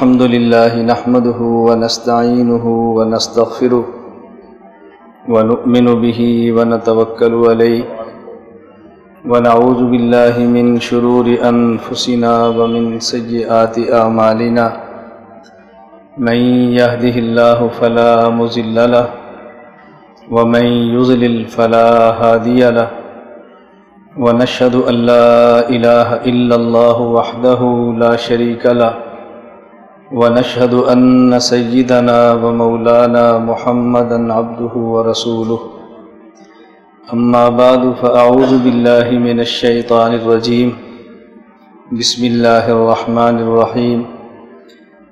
الحمد لله نحمده ونستعينه ونستغفره ونؤمن به ونتوكل عليه ونعوذ بالله من شرور أنفسنا ومن سيئات أعمالنا من يهده الله فلا مضل له ومن يضلل فلا هادي له ونشهد أن لا إله إلا الله وحده لا شريك له ونشهد أن سيدنا ومولانا محمدا عبده ورسوله أما بعد فأعوذ بالله من الشيطان الرجيم بسم الله الرحمن الرحيم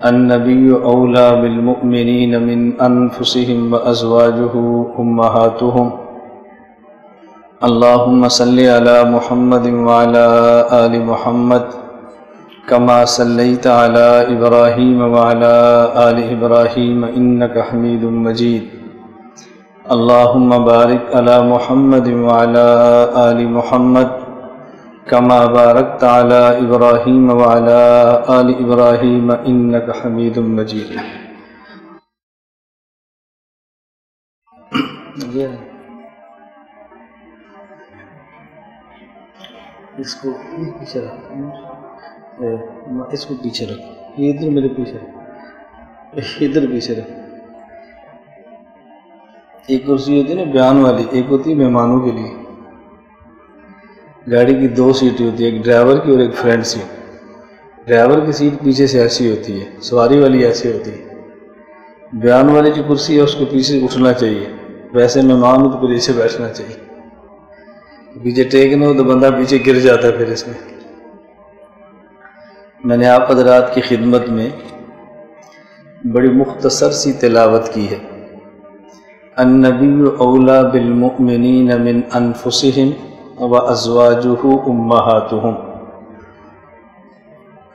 النبي أولى بالمؤمنين من أنفسهم وأزواجه أمهاتهم اللهم صل على محمد وعلى آل محمد كما صليت على إبراهيم وعلى آل إبراهيم إنك حميد مجيد اللهم بارك على محمد وعلى آل محمد كما باركت على إبراهيم وعلى آل إبراهيم إنك حميد مجيد. اس کو پیچھے رکھ، اس کو پیچھے رکھ، یہ ادھر میرے پیچھے رکھ، ادھر پیچھے رکھ. ایک کرسی ہوتی ہے نا بیان والی، ایک ہوتی ہے مہمانوں کے لیے. گاڑی کی دو سیٹیں ہوتی ہیں، ایک ڈرائیور کی اور ایک فرنٹ سیٹ. ڈرائیور کی سیٹ پیچھے سے ایسی ہوتی ہے، سواری والی ایسی ہوتی ہے. بیان والی جو کرسی ہے اس کو پیچھے اٹھنا چاہیے، ویسے مہمان ہو تو پھر اسے بیٹھنا چاہیے. پیچھے ٹیک نہ ہو تو بندہ پیچھے گر جاتا ہے. پھر اس میں نے آپ حضرات کی خدمت میں بڑی مختصر سی تلاوت کی ہے. النبی اولا بالمؤمنین من انفسہم وازواجہ امہاتہم.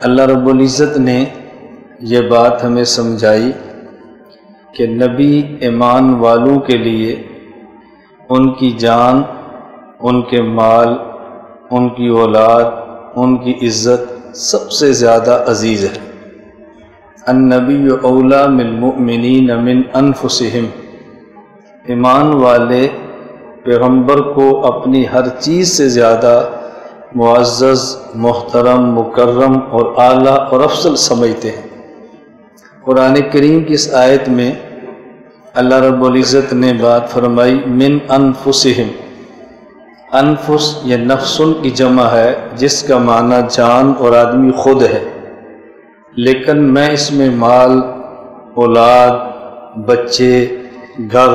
اللہ رب العزت نے یہ بات ہمیں سمجھائی کہ نبی ایمان والوں کے لیے ان کی جان، ان کے مال، ان کی اولاد، ان کی عزت سب سے زیادہ عزیز ہے. النبی اولا بالمؤمنین من انفسہم. ایمان والے پیغمبر کو اپنی ہر چیز سے زیادہ معزز، محترم، مکرم اور اعلیٰ اور افضل سمجھتے ہیں. قرآن کریم کی اس آیت میں اللہ رب العزت نے بات فرمائی من انفسہم. انفس یہ نفسن کی جمع ہے جس کا معنی جان اور آدمی خود ہے، لیکن میں اس میں مال، اولاد، بچے، گھر،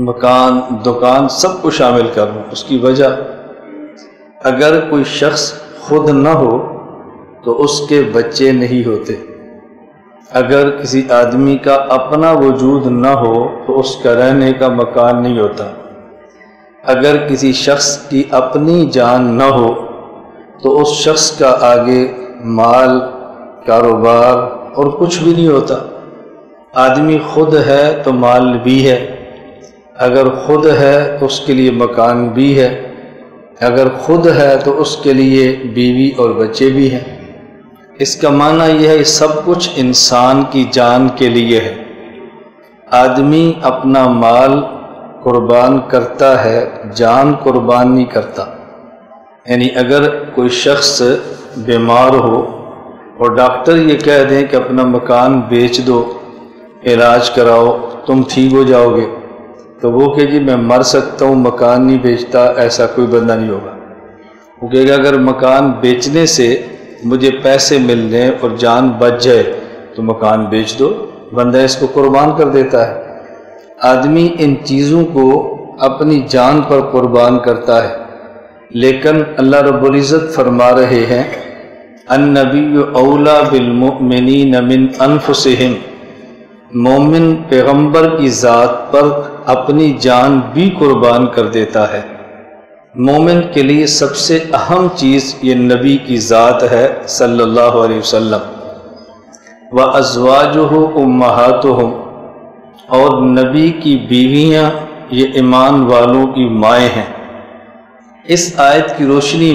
مکان، دکان سب کو شامل کر لوں. اس کی وجہ اگر کوئی شخص خود نہ ہو تو اس کے بچے نہیں ہوتے. اگر کسی آدمی کا اپنا وجود نہ ہو تو اس کا رہنے کا مکان نہیں ہوتا. اگر کسی شخص کی اپنی جان نہ ہو تو اس شخص کا آگے مال، کاروبار اور کچھ بھی نہیں ہوتا. آدمی خود ہے تو مال بھی ہے، اگر خود ہے تو اس کے لیے مکان بھی ہے، اگر خود ہے تو اس کے لیے بیوی اور بچے بھی ہیں. اس کا معنی یہ ہے سب کچھ انسان کی جان کے لیے ہے. آدمی اپنا مال قربان کرتا ہے، جان قربان نہیں کرتا. یعنی اگر کوئی شخص بیمار ہو اور ڈاکٹر یہ کہہ دیں کہ اپنا مکان بیچ دو، علاج کراؤ، تم ٹھیک ہو جاؤ گے، تو وہ کہ جی میں مر سکتا ہوں مکان نہیں بیچتا، ایسا کوئی بندہ نہیں ہوگا. وہ کہے گا اگر مکان بیچنے سے مجھے پیسے مل جائیں اور جان بچ جائے تو مکان بیچ دو. بندہ اس کو قربان کر دیتا ہے. آدمی ان چیزوں کو اپنی جان پر قربان کرتا ہے، لیکن اللہ رب العزت فرما رہے ہیں النبی اولا بالمؤمنین من انفسہم. مومن پیغمبر کی ذات پر اپنی جان بھی قربان کر دیتا ہے. مومن کے لیے سب سے اہم چیز یہ نبی کی ذات ہے صلی اللہ علیہ وسلم. وازواجہ امہاتہم. اور نبی کی بیویاں یہ ایمان والوں کی مائیں ہیں. اس آیت کی روشنی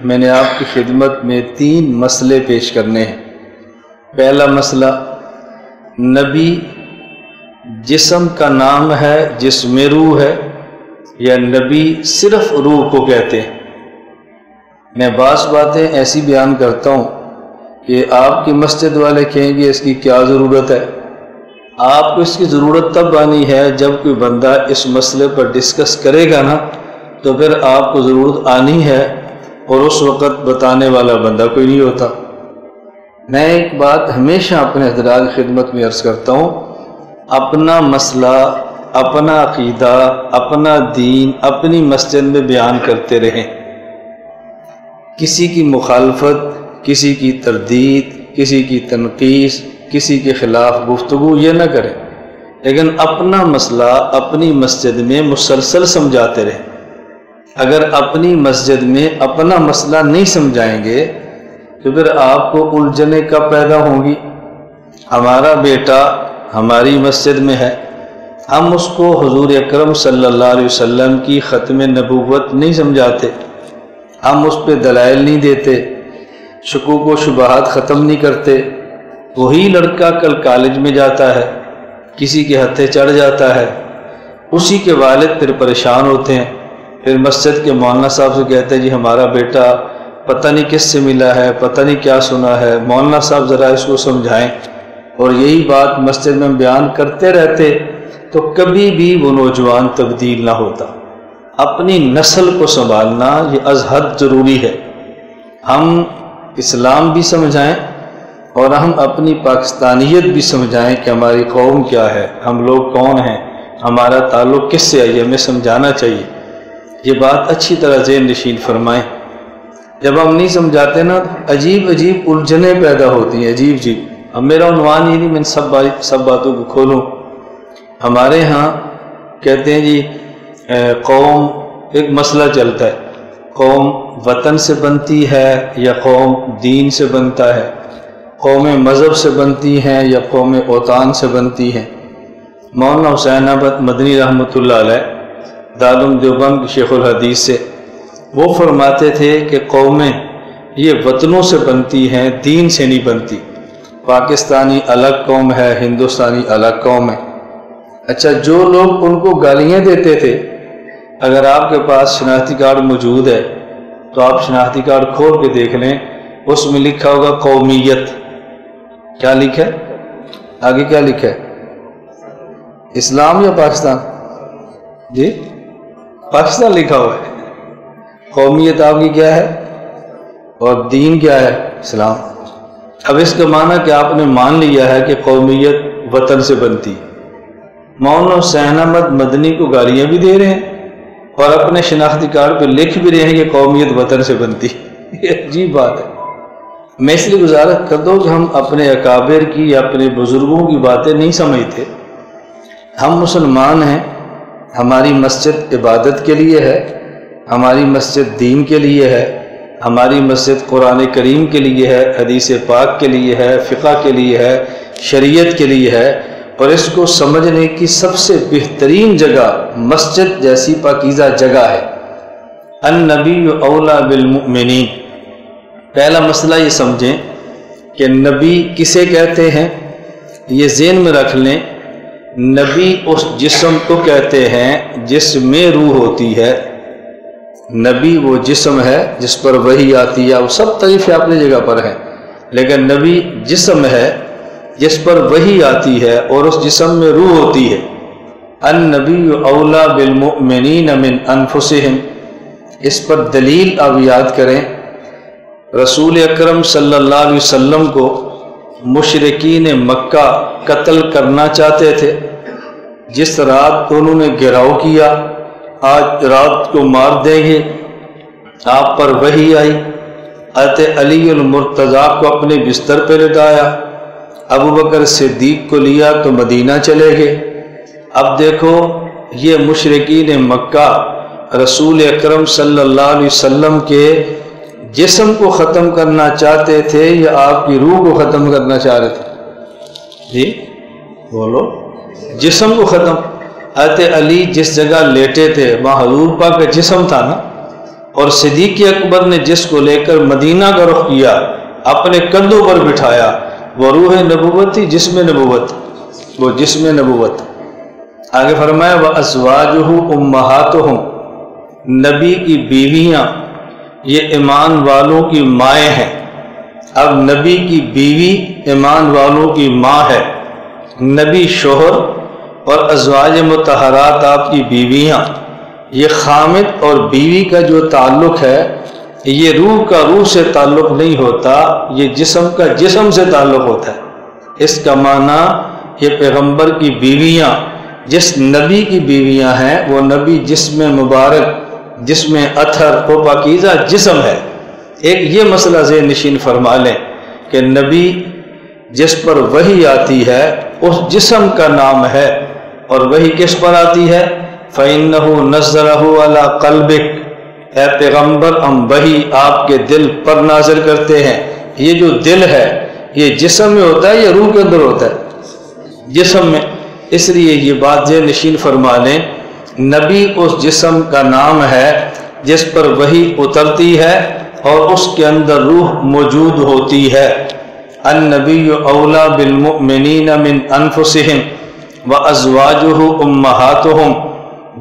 میں نے آپ کی خدمت میں 3 مسئلے پیش کرنے ہیں. پہلا مسئلہ، نبی جسم کا نام ہے جس میں روح ہے، یا نبی صرف روح کو کہتے ہیں؟ میں بعض باتیں ایسی بیان کرتا ہوں کہ آپ کی مسجد والے کہیں گے اس کی کیا ضرورت ہے؟ آپ کو اس کی ضرورت تب آنی ہے جب کوئی بندہ اس مسئلے پر ڈسکس کرے گا نا، تو پھر آپ کو ضرورت آنی ہے، اور اس وقت بتانے والا بندہ کوئی نہیں ہوتا۔ میں ایک بات ہمیشہ اپنے حضرات کی خدمت میں عرض کرتا ہوں، اپنا مسئلہ، اپنا عقیدہ، اپنا دین اپنی مسجد میں بیان کرتے رہیں۔ کسی کی مخالفت، کسی کی تردید، کسی کی تنقیص، کسی کے خلاف گفتگو یہ نہ کریں، لیکن اپنا مسئلہ اپنی مسجد میں مسلسل سمجھاتے رہیں۔ اگر اپنی مسجد میں اپنا مسئلہ نہیں سمجھائیں گے تو پھر آپ کو الجھنیں کب پیدا ہوں گی؟ ہمارا بیٹا ہماری مسجد میں ہے، ہم اس کو حضور اکرم صلی اللہ علیہ وسلم کی ختم نبوت نہیں سمجھاتے، ہم اس پہ دلائل نہیں دیتے، شکوک و شبہات ختم نہیں کرتے۔ وہی لڑکا کل کالج میں جاتا ہے، کسی کے ہتھے چڑھ جاتا ہے، اسی کے والد پھر پریشان ہوتے ہیں، پھر مسجد کے مولانا صاحب سے کہتے ہیں جی ہمارا بیٹا پتہ نہیں کس سے ملا ہے، پتہ نہیں کیا سنا ہے، مولانا صاحب ذرا اس کو سمجھائیں۔ اور یہی بات مسجد میں بیان کرتے رہتے تو کبھی بھی وہ نوجوان تبدیل نہ ہوتا۔ اپنی نسل کو سنبھالنا یہ از حد ضروری ہے۔ ہم اسلام بھی سمجھائیں اور ہم اپنی پاکستانیت بھی سمجھائیں کہ ہماری قوم کیا ہے، ہم لوگ کون ہیں، ہمارا تعلق کس سے ہے، یہ ہمیں سمجھانا چاہیے۔ یہ بات اچھی طرح ذہن نشین فرمائیں۔ جب ہم نہیں سمجھاتے نا عجیب عجیب الجھنیں پیدا ہوتی ہیں، عجیب عجیب۔ اب میرا عنوان یہ نہیں میں سب باتوں کو کھولوں۔ ہمارے ہاں کہتے ہیں جی قوم، ایک مسئلہ چلتا ہے، قوم وطن سے بنتی ہے یا قوم دین سے بنتا ہے، قوم مذہب سے بنتی ہیں یا قوم اوطان سے بنتی ہیں۔ مولانا حسین احمد مدنی رحمۃ اللہ علیہ دارالعلوم دیوبند شیخ الحدیث سے، وہ فرماتے تھے کہ قومیں یہ وطنوں سے بنتی ہیں، دین سے نہیں بنتی۔ پاکستانی الگ قوم ہے، ہندوستانی الگ قوم ہے۔ اچھا، جو لوگ ان کو گالیاں دیتے تھے، اگر آپ کے پاس شناختی کارڈ موجود ہے تو آپ شناختی کارڈ کھول کے دیکھ لیں، اس میں لکھا ہوگا قومیت۔ کیا لکھا ہے؟ آگے کیا لکھا ہے؟ اسلام یا پاکستان؟ جی پاکستان لکھا ہوا ہے۔ قومیت آپ کی کیا ہے اور دین کیا ہے؟ اسلام۔ اب اس کا معنی کہ آپ نے مان لیا ہے کہ قومیت وطن سے بنتی۔ مولانا حسین احمد مدنی کو گالیاں بھی دے رہے ہیں اور اپنے شناختی کارڈ پہ لکھ بھی رہے ہیں کہ قومیت وطن سے بنتی۔ یہ عجیب بات ہے۔ میں اس لیے گزارش کرتا ہوں کہ ہم اپنے اکابر کی یا اپنے بزرگوں کی باتیں نہیں سمجھتے۔ ہم مسلمان ہیں، ہماری مسجد عبادت کے لیے ہے، ہماری مسجد دین کے لیے ہے، ہماری مسجد قرآن کریم کے لیے ہے، حدیث پاک کے لیے ہے، فقہ کے لیے ہے، شریعت کے لیے ہے، اور اس کو سمجھنے کی سب سے بہترین جگہ مسجد جیسی پاکیزہ جگہ ہے۔ النبی اولا بالمؤمنین۔ پہلا مسئلہ یہ سمجھیں کہ نبی کسے کہتے ہیں، یہ ذہن میں رکھ لیں۔ نبی اس جسم کو کہتے ہیں جس میں روح ہوتی ہے۔ نبی وہ جسم ہے جس پر وحی آتی ہے، وہ سب طریقے اپنی جگہ پر ہیں، لیکن نبی جسم ہے جس پر وحی آتی ہے اور اس جسم میں روح ہوتی ہے۔ النبی اولا بالمؤمنین من انفسہم۔ اس پر دلیل آپ یاد کریں، رسول اکرم صلی اللہ علیہ وسلم کو مشرکین مکہ قتل کرنا چاہتے تھے۔ جس رات انہوں نے گھیراؤ کیا، آج رات کو مار دیں گے، آپ پر وحی آئی، حضرت علی المرتضیٰ کو اپنے بستر پہ لٹایا، ابو بکر صدیق کو لیا تو مدینہ چلے گئے۔ اب دیکھو یہ مشرکین مکہ رسول اکرم صلی اللہ علیہ وسلم کے جسم کو ختم کرنا چاہتے تھے یا آپ کی روح کو ختم کرنا چاہ رہے تھے؟ جی بولو۔ جسم کو ختم۔ حضرت علی جس جگہ لیٹے تھے وہاں حضور پاک کا جسم تھا نا، اور صدیق اکبر نے جس کو لے کر مدینہ کا رخ کیا، اپنے کندھوں پر بٹھایا، وہ روح نبوت تھی، جسم نبوت، وہ جسم نبوت۔ آگے فرمایا وَأَزْوَاجُهُ أُمَّهَاتُهُمْ، نبی کی بیویاں یہ ایمان والوں کی مائیں ہیں۔ اب نبی کی بیوی ایمان والوں کی ماں ہے، نبی شوہر اور ازواج مطہرات آپ کی بیویاں، یہ خامد اور بیوی کا جو تعلق ہے یہ روح کا روح سے تعلق نہیں ہوتا، یہ جسم کا جسم سے تعلق ہوتا ہے۔ اس کا معنی یہ پیغمبر کی بیویاں جس نبی کی بیویاں ہیں وہ نبی جسم مبارک، جسم اطہر و پاکیزہ جسم ہے۔ ایک یہ مسئلہ ذہن نشین فرما لیں کہ نبی جس پر وحی آتی ہے اس جسم کا نام ہے، اور وحی کس پر آتی ہے؟ فَإِنَّهُ نَزَّلَهُ عَلَىٰ قَلْبِكَ، اے پیغمبر ہم وحی آپ کے دل پر نازل کرتے ہیں۔ یہ جو دل ہے یہ جسم میں ہوتا ہے یا روح کے اندر ہوتا ہے؟ جسم میں۔ اس لیے یہ بات ذہن نشین فرما لیں، نبی اس جسم کا نام ہے جس پر وحی اترتی ہے اور اس کے اندر روح موجود ہوتی ہے۔ النبی اولیٰ بالمؤمنین من انفسہم وازواجہ امہاتہم۔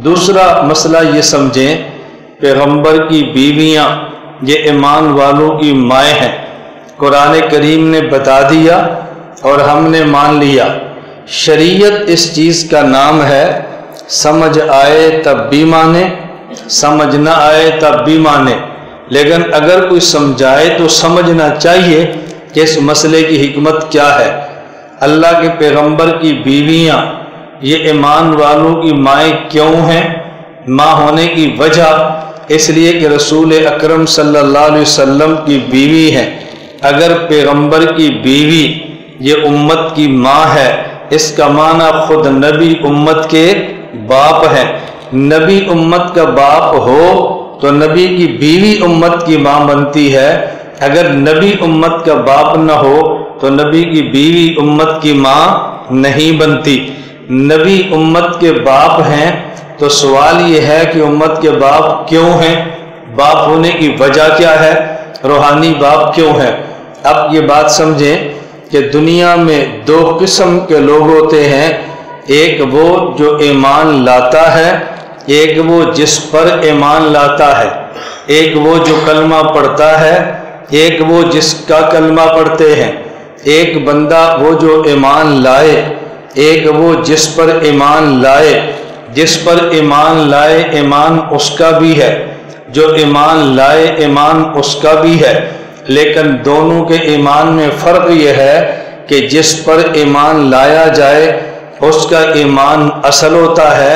دوسرا مسئلہ یہ سمجھیں، پیغمبر کی بیویاں یہ ایمان والوں کی مائیں ہیں۔ قرآن کریم نے بتا دیا اور ہم نے مان لیا۔ شریعت اس چیز کا نام ہے، سمجھ آئے تب بھی مانے، سمجھ نہ آئے تب بھی مانے، لیکن اگر کوئی سمجھائے تو سمجھنا چاہیے کہ اس مسئلے کی حکمت کیا ہے۔ اللہ کے پیغمبر کی بیویاں یہ ایمان والوں کی مائیں کیوں ہیں؟ ماں ہونے کی وجہ اس لیے کہ رسول اکرم صلی اللہ علیہ وسلم کی بیوی ہیں۔ اگر پیغمبر کی بیوی یہ امت کی ماں ہے، اس کا معنی خود نبی امت کے باپ ہیں۔ نبی امت کا باپ ہو تو نبی کی بیوی امت کی ماں بنتی ہے، اگر نبی امت کا باپ نہ ہو تو نبی کی بیوی امت کی ماں نہیں بنتی۔ نبی امت کے باپ ہیں تو سوال یہ ہے کہ امت کے باپ کیوں ہیں؟ باپ ہونے کی وجہ کیا ہے؟ روحانی باپ کیوں ہے؟ اب یہ بات سمجھیں کہ دنیا میں دو قسم کے لوگ ہوتے ہیں، ایک وہ جو ایمان لاتا ہے، ایک وہ جس پر ایمان لاتا ہے۔ ایک وہ جو کلمہ پڑھتا ہے، ایک وہ جس کا کلمہ پڑھتے ہیں۔ ایک بندہ وہ جو ایمان لائے، ایک وہ جس پر ایمان لائے۔ جس پر ایمان لائے ایمان اس کا بھی ہے، جو ایمان لائے ایمان اس کا بھی ہے، لیکن دونوں کے ایمان میں فرق یہ ہے کہ جس پر ایمان لایا جائے اس کا ایمان اصل ہوتا ہے،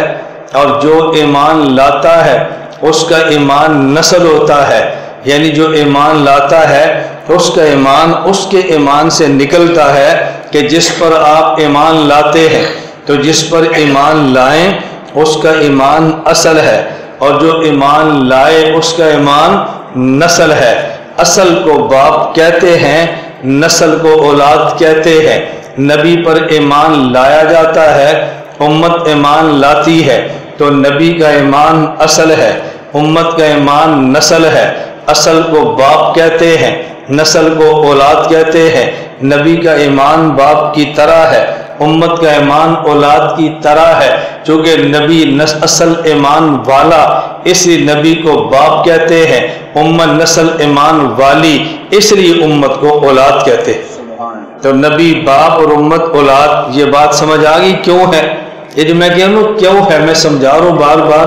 اور جو ایمان لاتا ہے اس کا ایمان نسل ہوتا ہے۔ یعنی جو ایمان لاتا ہے اس کا ایمان اس کے ایمان سے نکلتا ہے کہ جس پر آپ ایمان لاتے ہیں، تو جس پر ایمان لائیں اس کا ایمان اصل ہے، اور جو ایمان لائے اس کا ایمان نسل ہے۔ اصل کو باپ کہتے ہیں، نسل کو اولاد کہتے ہیں۔ نبی پر ایمان لایا جاتا ہے، امت ایمان لاتی ہے، تو نبی کا ایمان اصل ہے، امت کا ایمان نسل ہے۔ اصل کو باپ کہتے ہیں، نسل کو اولاد کہتے ہیں۔ نبی کا ایمان باپ کی طرح ہے، امت کا ایمان اولاد کی طرح ہے۔ چونکہ نبی اصل ایمان والا، اسی نبی کو باپ کہتے ہیں، امت نسل ایمان والی، اس لیے امت کو اولاد کہتے ہیں۔ تو نبی باپ اور امت اولاد، یہ بات سمجھ آ گئی کیوں ہے؟ یہ جو میں کہہ رہا ہوں کیوں ہے، میں سمجھا رہا ہوں بار بار،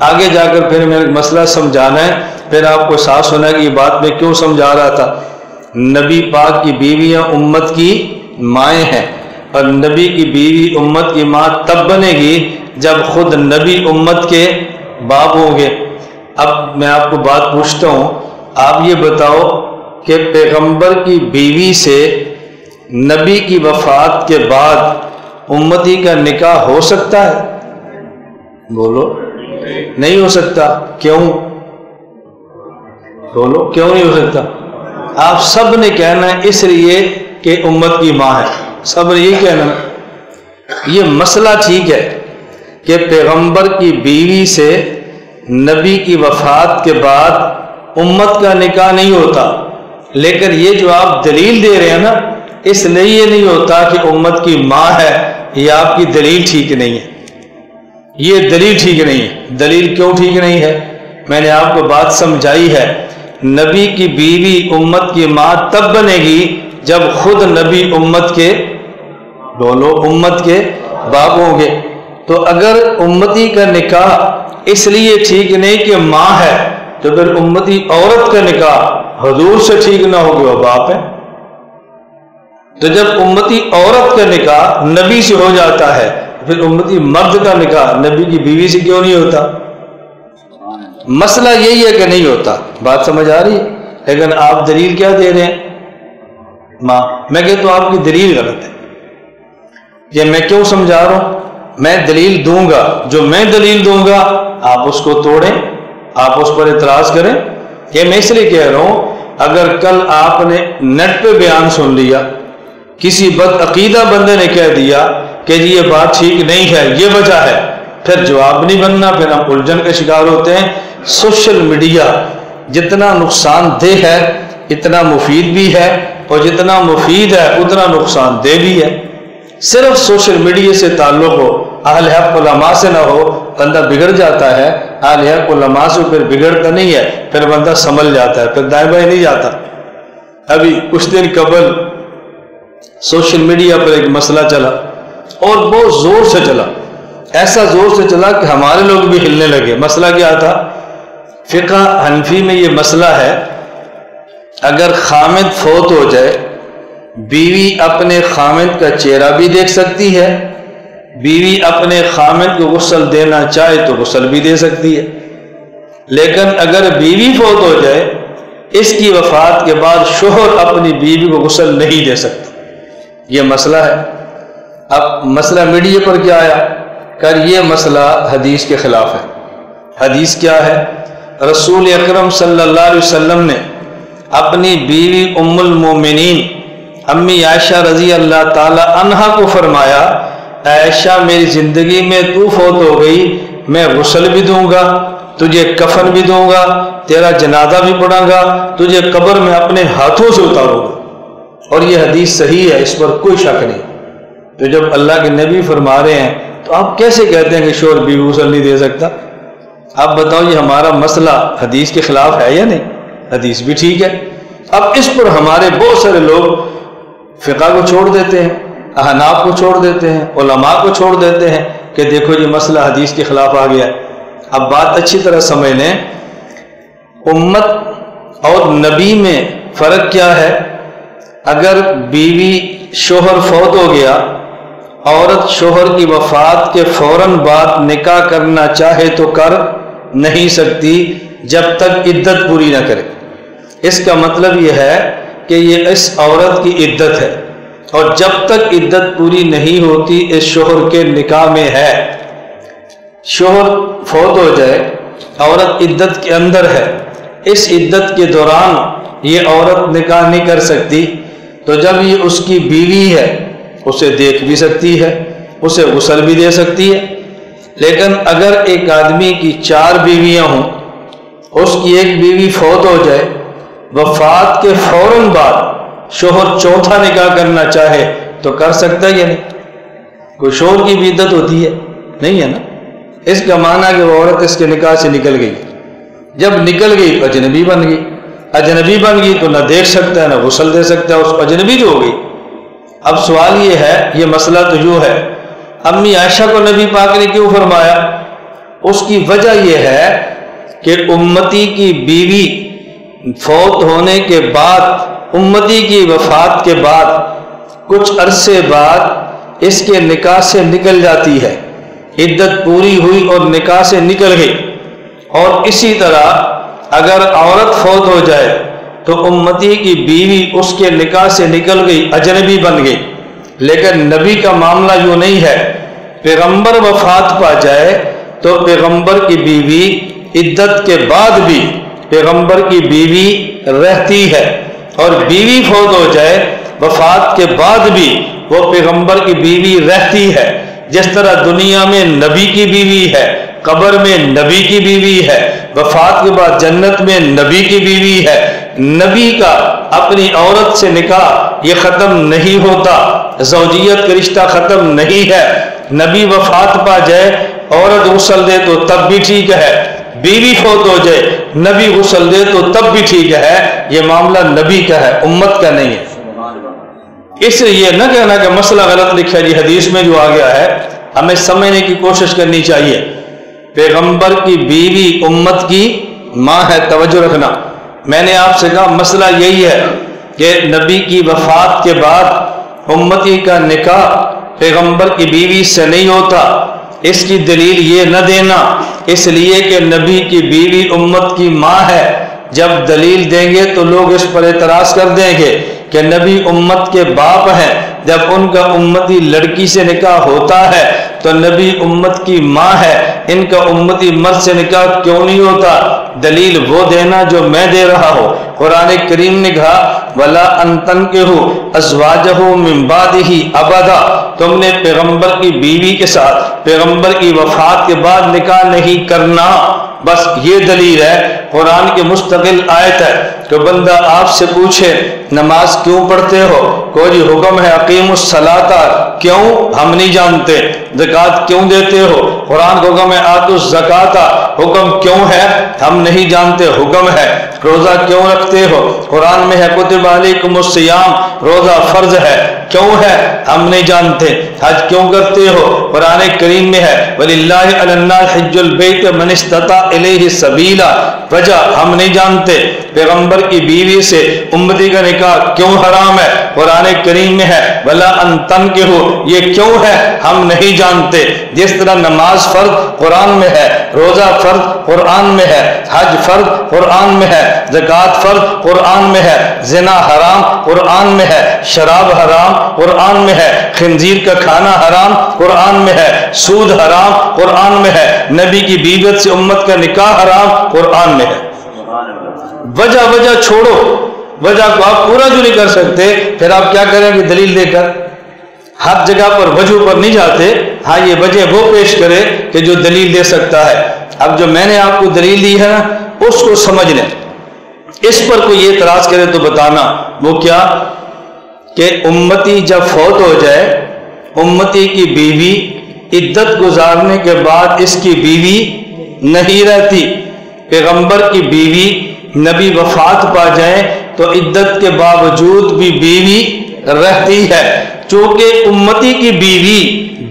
آگے جا کر پھر میں مسئلہ سمجھانا ہے، پھر آپ کو احساس ہونا ہے کہ یہ بات میں کیوں سمجھا رہا تھا۔ نبی پاک کی بیویاں امت کی مائیں ہیں، اور نبی کی بیوی امت کی ماں تب بنے گی جب خود نبی امت کے باپ ہوں گے۔ اب میں آپ کو بات پوچھتا ہوں، آپ یہ بتاؤ کہ پیغمبر کی بیوی سے نبی کی وفات کے بعد امتی کا نکاح ہو سکتا ہے؟ بولو، نہیں ہو سکتا۔ کیوں؟ بولو، کیوں نہیں ہو سکتا؟ آپ سب نے کہنا ہے اس لیے کہ امت کی ماں ہے، سب نے یہ کہنا ہے۔ یہ مسئلہ ٹھیک ہے کہ پیغمبر کی بیوی سے نبی کی وفات کے بعد امت کا نکاح نہیں ہوتا، لیکن یہ جو آپ دلیل دے رہے ہیں نا اس لیے یہ نہیں ہوتا کہ امت کی ماں ہے یہ آپ کی دلیل ٹھیک نہیں ہے، یہ دلیل ٹھیک نہیں ہے۔ دلیل کیوں ٹھیک نہیں ہے؟ میں نے آپ کو بات سمجھائی ہے، نبی کی بیوی امت کی ماں تب بنے گی جب خود نبی امت کے دونوں امت کے باپ ہوں گے۔ تو اگر امتی کا نکاح اس لیے ٹھیک نہیں کہ ماں ہے تو پھر امتی عورت کا نکاح حضور سے ٹھیک نہ ہو کہ وہ باپ ہے۔ تو جب امتی عورت کا نکاح نبی سے ہو جاتا ہے پھر امتی مرد کا نکاح نبی کی بیوی سے کیوں نہیں ہوتا؟ مسئلہ یہی ہے کہ نہیں ہوتا، بات سمجھ آ رہی ہے؟ لیکن آپ دلیل کیا دے رہے ہیں؟ ماں۔ میں کہتا ہوں آپ کی دلیل غلط ہے۔ یہ میں کیوں سمجھا رہا ہوں؟ میں دلیل دوں گا، جو میں دلیل دوں گا آپ اس کو توڑیں، آپ اس پر اعتراض کریں۔ یہ میں اس لیے کہہ رہا ہوں اگر کل آپ نے نیٹ پہ بیان سن لیا، کسی بدعقیدہ بندے نے کہہ دیا کہ جی یہ بات ٹھیک نہیں ہے یہ وجہ ہے، پھر جواب نہیں بننا، پھر ہم الجھن کا شکار ہوتے ہیں۔ سوشل میڈیا جتنا نقصان دہ ہے اتنا مفید بھی ہے، اور جتنا مفید ہے اتنا نقصان دہ بھی ہے۔ صرف سوشل میڈیا سے تعلق ہو، اہل حق علماء سے نہ ہو، بندہ بگڑ جاتا ہے۔ اہل حق علماء سے پھر بگڑتا نہیں ہے، پھر بندہ سنبھل جاتا ہے، پھر دائیں بائیں نہیں جاتا۔ ابھی کچھ دن قبل سوشل میڈیا پر ایک مسئلہ چلا اور بہت زور سے چلا، ایسا زور سے چلا کہ ہمارے لوگ بھی ہلنے لگے۔ مسئلہ کیا تھا؟ فقہ حنفی میں یہ مسئلہ ہے، اگر خامد فوت ہو جائے بیوی اپنے خامد کا چہرہ بھی دیکھ سکتی ہے، بیوی اپنے خامد کو غسل دینا چاہے تو غسل بھی دے سکتی ہے، لیکن اگر بیوی فوت ہو جائے اس کی وفات کے بعد شوہر اپنی بیوی کو غسل نہیں دے سکتا۔ یہ مسئلہ ہے۔ اب مسئلہ میڈیا پر کیا آیا؟ کہ یہ مسئلہ حدیث کے خلاف ہے۔ حدیث کیا ہے؟ رسول اکرم صلی اللہ علیہ وسلم نے اپنی بیوی ام المومنین امی عائشہ رضی اللہ تعالی عنہا کو فرمایا، عائشہ میری زندگی میں تو فوت ہو گئی، میں غسل بھی دوں گا، تجھے کفن بھی دوں گا، تیرا جنازہ بھی پڑھوں گا، تجھے قبر میں اپنے ہاتھوں سے اتاروں گا۔ اور یہ حدیث صحیح ہے، اس پر کوئی شک نہیں۔ تو جب اللہ کے نبی فرما رہے ہیں تو آپ کیسے کہتے ہیں کہ شوہر بیوی غسل نہیں دے سکتا؟ آپ بتاؤ یہ ہمارا مسئلہ حدیث کے خلاف ہے یا نہیں؟ حدیث بھی ٹھیک ہے۔ اب اس پر ہمارے بہت سارے لوگ فقہ کو چھوڑ دیتے ہیں، احناف کو چھوڑ دیتے ہیں، علماء کو چھوڑ دیتے ہیں کہ دیکھو یہ مسئلہ حدیث کے خلاف آ گیا ہے۔ اب بات اچھی طرح سمجھ لیں، امت اور نبی میں فرق کیا ہے؟ اگر بیوی شوہر فوت ہو گیا، عورت شوہر کی وفات کے فوراً بعد نکاح کرنا چاہے تو کر نہیں سکتی جب تک عدت پوری نہ کرے۔ اس کا مطلب یہ ہے کہ یہ اس عورت کی عدت ہے، اور جب تک عدت پوری نہیں ہوتی اس شوہر کے نکاح میں ہے۔ شوہر فوت ہو جائے، عورت عدت کے اندر ہے، اس عدت کے دوران یہ عورت نکاح نہیں کر سکتی، تو جب یہ اس کی بیوی ہے اسے دیکھ بھی سکتی ہے، اسے غسل بھی دے سکتی ہے۔ لیکن اگر ایک آدمی کی 4 بیویاں ہوں، اس کی ایک بیوی فوت ہو جائے، وفات کے فوراً بعد شوہر چوتھا نکاح کرنا چاہے تو کر سکتا ہے یا نہیں؟ کوئی شوہر کی بھی عدت ہوتی ہے؟ نہیں ہے نا۔ اس کا معنی کہ وہ عورت اس کے نکاح سے نکل گئی، جب نکل گئی تو اجنبی بن گئی، اجنبی بن گئی تو نہ دیکھ سکتا ہے نہ غسل دے سکتا ہے، اس اجنبی جو ہو گئی۔ اب سوال یہ ہے، یہ مسئلہ تو جو ہے امی عائشہ کو نبی پاک نے کیوں فرمایا؟ اس کی وجہ یہ ہے کہ امتی کی بیوی فوت ہونے کے بعد، امتی کی وفات کے بعد کچھ عرصے بعد اس کے نکاح سے نکل جاتی ہے، عدت پوری ہوئی اور نکاح سے نکل گئی۔ اور اسی طرح اگر عورت فوت ہو جائے تو امتی کی بیوی اس کے نکاح سے نکل گئی، اجنبی بن گئی۔ لیکن نبی کا معاملہ یوں نہیں ہے، پیغمبر وفات پا جائے تو پیغمبر کی بیوی عدت کے بعد بھی پیغمبر کی بیوی رہتی ہے، اور بیوی فوت ہو جائے وفات کے بعد بھی وہ پیغمبر کی بیوی رہتی ہے۔ جس طرح دنیا میں نبی کی بیوی ہے، قبر میں نبی کی بیوی ہے، وفات کے بعد جنت میں نبی کی بیوی ہے۔ نبی کا اپنی عورت سے نکاح یہ ختم نہیں ہوتا، زوجیت کا رشتہ ختم نہیں ہے۔ نبی وفات پا جائے، عورت غسل دے تو تب بھی ٹھیک ہے، بیوی فوت ہو جائے نبی غسل دے تو تب بھی ٹھیک ہے، یہ معاملہ نبی کا ہے، امت کا نہیں ہے۔ اس لیے یہ نہ کہنا کہ مسئلہ غلط لکھا جی حدیث میں جو آ گیا ہے، ہمیں سمجھنے کی کوشش کرنی چاہیے۔ پیغمبر کی بیوی امت کی ماں ہے، توجہ رکھنا۔ میں نے آپ سے کہا مسئلہ یہی ہے کہ نبی کی وفات کے بعد امتی کا نکاح پیغمبر کی بیوی سے نہیں ہوتا۔ اس کی دلیل یہ نہ دینا اس لیے کہ نبی کی بیوی امت کی ماں ہے، جب دلیل دیں گے تو لوگ اس پر اعتراض کر دیں گے کہ نبی امت کے باپ ہیں، جب ان کا امتی لڑکی سے نکاح ہوتا ہے تو نبی امت کی ماں ہے، ان کا امتی مرد سے نکاح کیوں نہیں ہوتا؟ دلیل وہ دینا جو میں دے رہا ہوں۔ قرآن کریم نے کہا وَلَا أَن تَنكِحُوا أَزْوَاجَهُ مِن بَعْدِهِ أَبَدًا، تم نے پیغمبر کی بیوی کے ساتھ پیغمبر کی وفات کے بعد نکاح نہیں کرنا۔ بس یہ دلیل ہے، قرآن کی مستقل آیت ہے۔ کہ بندہ آپ سے پوچھے نماز کیوں پڑھتے ہو، کوئی حکم ہے اقیم الصلاۃ، کیوں ہم نہیں جانتے۔ زکوٰۃ کیوں دیتے ہو، قرآن کا حکم ہے آتوا الزکوٰۃ، حکم کیوں ہے ہم نہیں جانتے، حکم ہے۔ روزہ کیوں رکھتے ہو، قرآن میں ہے کتب علیکم الصیام، روزہ فرض ہے، کیوں ہے ہم نہیں جانتے۔ حج کیوں کرتے ہو، قرآن کریم میں ہے وَلِلَّهِ عَلَى النَّاسِ حِجُّ الْبَيْتِ مَنِ اسْتَطَاعَ إِلَيْهِ سَبِيلًا، وجہ ہم نہیں جانتے۔ پیغمبر کی بیوی سے امتی کا نکاح کیوں حرام ہے، قرآن کریم میں ہے وَلَا أَن تَنكِحُوا، یہ کیوں ہے ہم نہیں جانتے۔ جس طرح نماز فرض قرآن میں ہے، روزہ فرض قرآن میں ہے، حج فرض قرآن میں ہے، زکوٰۃ فرض قرآن میں ہے، زنا حرام قرآن میں ہے، شراب حرام قرآن میں ہے، خنزیر کا کھانا حرام قرآن میں ہے، سود حرام قرآن میں ہے، نبی کی بیوت سے امت کا نکاح حرام قرآن میں ہے۔ وجہ چھوڑو، وجہ کو آپ پورا جو نہیں کر سکتے پھر آپ کیا کریں گے دلیل دے کر؟ ہر جگہ پر وجہ پر نہیں جاتے، ہاں یہ وجہ وہ پیش کرے کہ جو دلیل دے سکتا ہے۔ اب جو میں نے آپ کو دلیل دی ہے نا اس کو سمجھ لیں، اس پر کوئی یہ اعتراض کرے تو بتانا وہ کیا کہ امتی جب فوت ہو جائے، امتی کی بیوی عدت گزارنے کے بعد اس کی بیوی نہیں رہتی۔ پیغمبر کی بیوی نبی وفات پا جائیں تو عدت کے باوجود بھی بیوی رہتی ہے، چونکہ امتی کی بیوی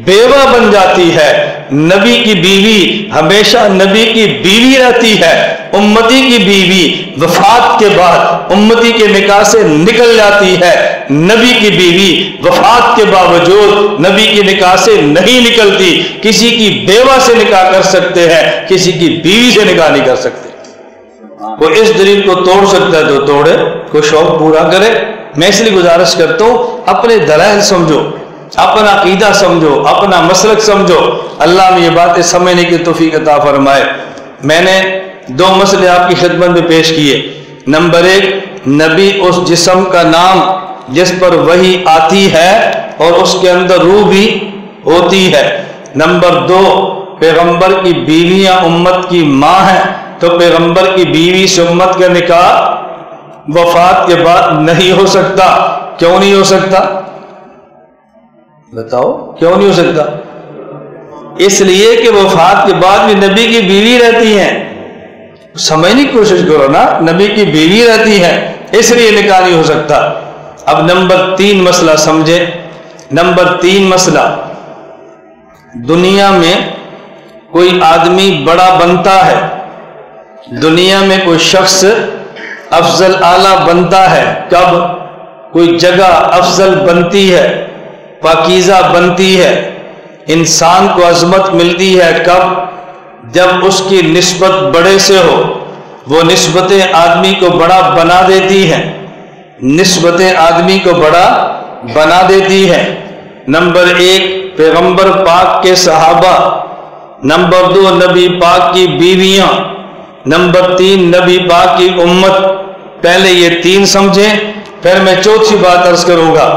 بیوہ بن جاتی ہے، نبی کی بیوی ہمیشہ نبی کی بیوی رہتی ہے۔ امتی کی بیوی وفات کے بعد امتی کے نکاح سے نکل جاتی ہے، نبی کی بیوی وفات کے باوجود نبی کے نکاح سے نہیں نکلتی۔ کسی کی بیوہ سے نکاح کر سکتے ہیں، کسی کی بیوی سے نکاح نہیں کر سکتے۔ کوئی اس دلیل کو توڑ سکتا ہے تو توڑے، کوئی شوق پورا کرے۔ میں اس لیے گزارش کرتا ہوں اپنے دلائل سمجھو، اپنا عقیدہ سمجھو، اپنا مسلک سمجھو، اللہ میں یہ باتیں سمجھنے کی توفیق عطا فرمائے۔ میں نے دو مسئلے آپ کی خدمت میں پیش کیے۔ نمبر ایک، نبی اس جسم کا نام جس پر وحی آتی ہے اور اس کے اندر روح بھی ہوتی ہے۔ نمبر دو، پیغمبر کی بیویاں امت کی ماں ہیں تو پیغمبر کی بیوی سے امت کا نکاح وفات کے بعد نہیں ہو سکتا۔ کیوں نہیں ہو سکتا بتاؤ، کیوں نہیں ہو سکتا؟ اس لیے کہ وفات کے بعد بھی نبی کی بیوی رہتی ہیں۔ سمجھنے کی کوشش کرو نا، نبی کی بیوی رہتی ہے اس لیے نکاح نہیں ہو سکتا۔ اب نمبر 3 مسئلہ سمجھے۔ نمبر 3 مسئلہ، دنیا میں کوئی آدمی بڑا بنتا ہے، دنیا میں کوئی شخص افضل اعلیٰ بنتا ہے، کب کوئی جگہ افضل بنتی ہے، پاکیزہ بنتی ہے، انسان کو عظمت ملتی ہے، کب؟ جب اس کی نسبت بڑے سے ہو۔ وہ نسبتیں آدمی کو بڑا بنا دیتی ہیں، نسبتیں آدمی کو بڑا بنا دیتی ہیں۔ نمبر 1 پیغمبر پاک کے صحابہ، نمبر 2 نبی پاک کی بیویاں، نمبر 3 نبی پاک کی امت۔ پہلے یہ 3 سمجھیں، پھر میں چوتھی بات عرض کروں گا۔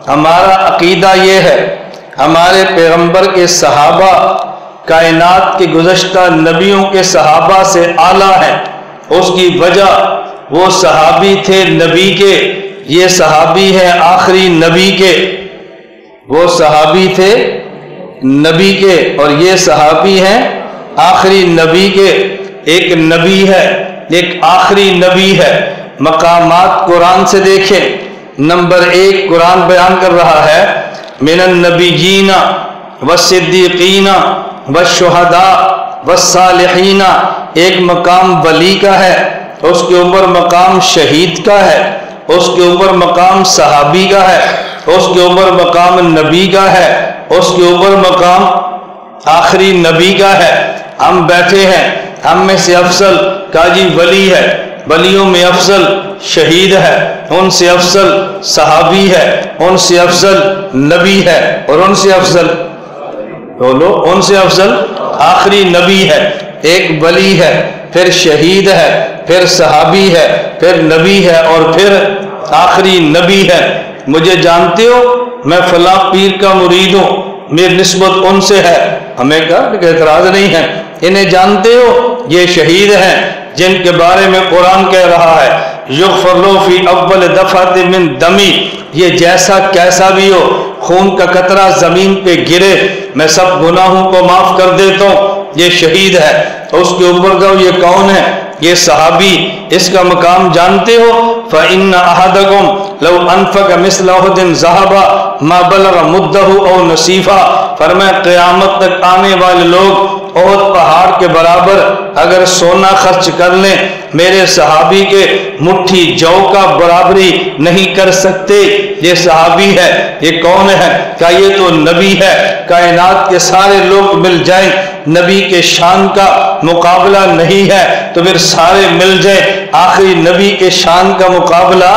ہمارا عقیدہ یہ ہے ہمارے پیغمبر کے صحابہ کائنات کے گزشتہ نبیوں کے صحابہ سے اعلیٰ ہیں۔ اس کی وجہ وہ صحابی تھے نبی کے، یہ صحابی ہے آخری نبی کے۔ وہ صحابی تھے نبی کے اور یہ صحابی ہیں آخری نبی کے۔ ایک نبی ہے، ایک آخری نبی ہے۔ مقامات قرآن سے دیکھیں، نمبر 1 قرآن بیان کر رہا ہے من النبیین والصدیقین والشہداء والصالحین، ایک مقام ولی کا ہے، اس کے اوپر مقام شہید کا ہے، اس کے اوپر مقام صحابی کا ہے، اس کے اوپر مقام نبی کا ہے، اس کے اوپر مقام آخری نبی کا ہے۔ ہم بیٹھے ہیں، ہم میں سے افضل قاضی ولی ہے، ولیوں میں افضل شہید ہے، ان سے افضل صحابی ہے، ان سے افضل نبی ہے، اور ان سے افضل بولو، ان سے افضل آخری نبی ہے۔ ایک ولی ہے، پھر شہید ہے، پھر صحابی ہے، پھر نبی ہے، اور پھر آخری نبی ہے۔ مجھے جانتے ہو، میں فلاں پیر کا مرید ہوں، میری نسبت ان سے ہے، ہمیں کہا کہ اعتراض نہیں ہے۔ انہیں جانتے ہو، یہ شہید ہیں جن کے بارے میں قرآن کہہ رہا ہے یغفر لہ فی اول دفعۃ من دمی، یہ جیسا کیسا بھی ہو، خون کا قطرہ زمین پہ گرے میں سب گناہوں کو معاف کر دیتا ہوں، یہ شہید ہے۔ اس کے اوپر کا یہ کون ہے؟ یہ صحابی، اس کا مقام جانتے ہو؟ فَإِنَّ أَحَدَكُمْ لَوْ أَنفَقَ مِثْلَ أُحُدٍ ذَهَبًا مَا بَلَغَ مُدَّهُ أَوْ نَصِيفَهُ، فرمایا قیامت تک آنے والے لوگ احد پہاڑ کے برابر اگر سونا خرچ کر لیں، میرے صحابی کے مٹھی جو کا برابری نہیں کر سکتے۔ یہ صحابی ہے، یہ کون ہے؟ کہ یہ تو نبی ہے، کائنات کے سارے لوگ مل جائیں، نبی کے شان کا مقابلہ نہیں ہے، تو پھر سارے مل جائیں، آخری نبی کے شان کا مقابلہ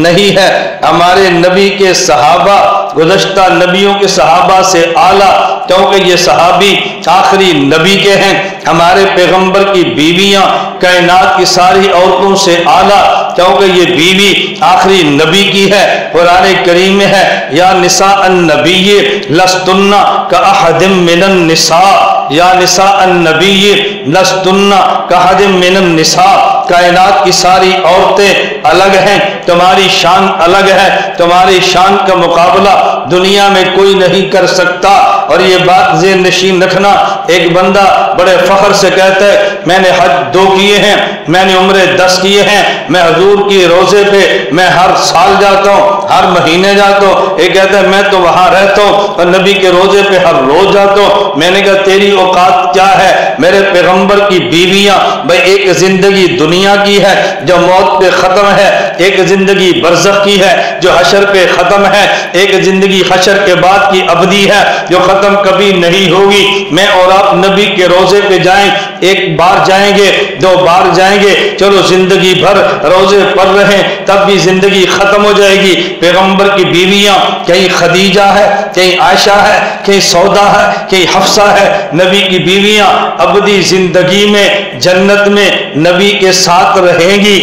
نہیں ہے۔ ہمارے نبی کے صحابہ گزشتہ نبیوں کے صحابہ سے اعلیٰ، کیونکہ یہ صحابی آخری نبی کے ہیں۔ ہمارے پیغمبر کی بیویاں کائنات کی ساری عورتوں سے اعلیٰ، کیونکہ یہ بیوی آخری نبی کی ہے۔ قرآن کریم میں ہے یا نساء النبی لستن کاحد من النساء، یا نساء النبی لستن کاحد من النساء، کائنات کی ساری عورتیں الگ ہیں، تمہاری شان الگ ہے، تمہاری شان کا مقابلہ دنیا میں کوئی نہیں کر سکتا۔ اور یہ بات ذہن نشین رکھنا، ایک بندہ بڑے فخر سے کہتا ہے میں نے حج 2 کیے ہیں، میں نے عمرے 10 کیے ہیں، میں حضور کی روزے پہ میں ہر سال جاتا ہوں، ہر مہینے جاتا ہوں۔ یہ کہتا ہے میں تو وہاں رہتا ہوں اور نبی کے روزے پہ ہر روز جاتا ہوں۔ میں نے کہا تیری اوقات کیا ہے؟ میرے پیغمبر کی بیویاں بھائی ایک زندگی دنیا کی ہے جو موت پہ ختم ہے، ایک زندگی برزخ کی ہے جو حشر پہ ختم ہے، ایک زندگی حشر کے بعد کی ابدی ہے جو ختم کبھی نہیں ہوگی۔ میں اور آپ نبی کے روزے پہ جائیں، ایک بار جائیں گے، 2 بار جائیں گے، چلو زندگی بھر روزے پڑھ رہے تب بھی زندگی ختم ہو جائے گی۔ پیغمبر کی بیویاں کہیں خدیجہ ہے، کہیں عائشہ ہے، کہیں سودا ہے، کہیں حفصہ ہے، نبی کی بیویاں ابدی زندگی میں جنت میں نبی کے ساتھ رہیں گی،